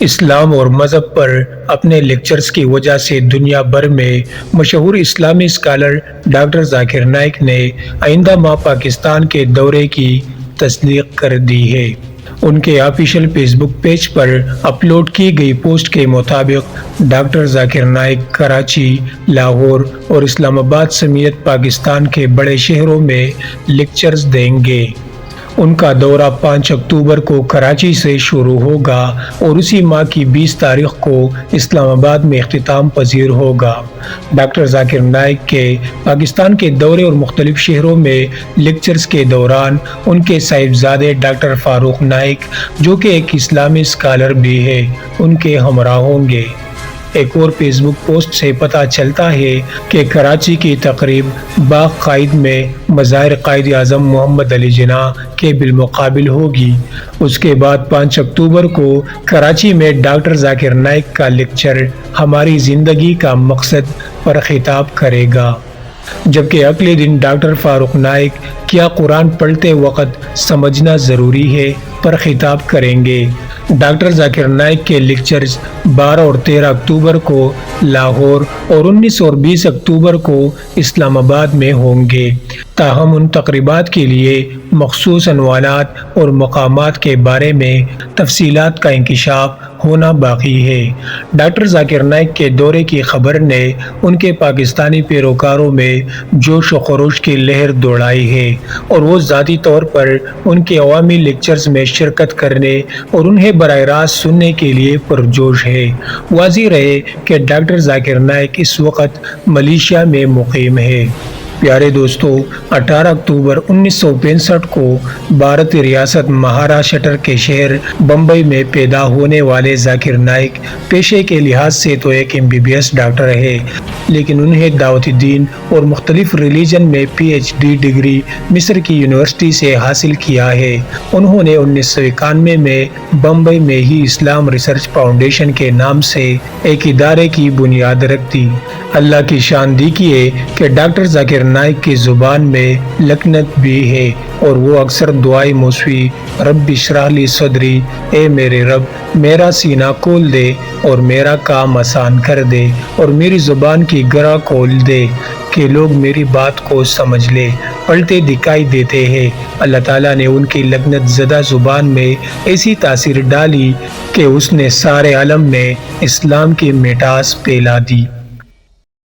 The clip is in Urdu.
اسلام اور مذہب پر اپنے لیکچرز کی وجہ سے دنیا بھر میں مشہور اسلامی اسکالر ڈاکٹر ذاکر نائک نے آئندہ ماہ پاکستان کے دورے کی تصدیق کر دی ہے۔ ان کے آفیشیل فیس بک پیج پر اپلوڈ کی گئی پوسٹ کے مطابق ڈاکٹر ذاکر نائک کراچی، لاہور اور اسلام آباد سمیت پاکستان کے بڑے شہروں میں لیکچرز دیں گے۔ ان کا دورہ 5 اکتوبر کو کراچی سے شروع ہوگا اور اسی ماہ کی 20 تاریخ کو اسلام آباد میں اختتام پذیر ہوگا۔ ڈاکٹر ذاکر نائک کے پاکستان کے دورے اور مختلف شہروں میں لیکچرز کے دوران ان کے صاحبزادے ڈاکٹر فاروق نائک، جو کہ ایک اسلامی اسکالر بھی ہے، ان کے ہمراہ ہوں گے۔ ایک اور فیس بک پوسٹ سے پتہ چلتا ہے کہ کراچی کی تقریب باغ قائد میں مظاہر قائد اعظم محمد علی جناح کے بالمقابل ہوگی۔ اس کے بعد 5 اکتوبر کو کراچی میں ڈاکٹر ذاکر نائک کا لیکچر ہماری زندگی کا مقصد پر خطاب کرے گا، جبکہ اگلے دن ڈاکٹر فاروق نائک کیا قرآن پڑھتے وقت سمجھنا ضروری ہے پر خطاب کریں گے۔ ڈاکٹر ذاکر نائک کے لیکچرز 12 اور 13 اکتوبر کو لاہور اور 19 اور 20 اکتوبر کو اسلام آباد میں ہوں گے۔ تاہم ان تقریبات کے لیے مخصوص عنوانات اور مقامات کے بارے میں تفصیلات کا انکشاف ہونا باقی ہے۔ ڈاکٹر ذاکر نائک کے دورے کی خبر نے ان کے پاکستانی پیروکاروں میں جوش و خروش کی لہر دوڑائی ہے اور وہ ذاتی طور پر ان کے عوامی لیکچرز میں شرکت کرنے اور انہیں براہ راست سننے کے لیے پرجوش ہے۔ واضح رہے کہ ڈاکٹر ذاکر نائک اس وقت ملیشیا میں مقیم ہے۔ پیارے دوستو، 18 اکتوبر 1965 کو بھارتی ریاست مہاراشٹر کے شہر بمبئی میں پیدا ہونے والے ذاکر نائک پیشے کے لحاظ سے تو ایک MBBS ڈاکٹر ہے، لیکن انہیں دعوت دین اور مختلف ریلیجن میں PhD ڈگری مصر کی یونیورسٹی سے حاصل کیا ہے۔ انہوں نے 1991 میں بمبئی میں ہی اسلام ریسرچ فاؤنڈیشن کے نام سے ایک ادارے کی بنیاد رکھ دی۔ اللہ کی شان دیکھیے کہ ڈاکٹر ذاکر نائک کی زبان میں لکنت بھی ہے اور وہ اکثر دعائے موسوی رب اشرح لی صدری، اے میرے رب میرا سینہ کھول دے اور میرا کام آسان کر دے اور میری زبان کی گرہ کھول دے کہ لوگ میری بات کو سمجھ لے، پڑھتے دکھائی دیتے ہیں۔ اللہ تعالیٰ نے ان کی لکنت زدہ زبان میں ایسی تاثیر ڈالی کہ اس نے سارے عالم میں اسلام کی مٹاس پھیلا دی۔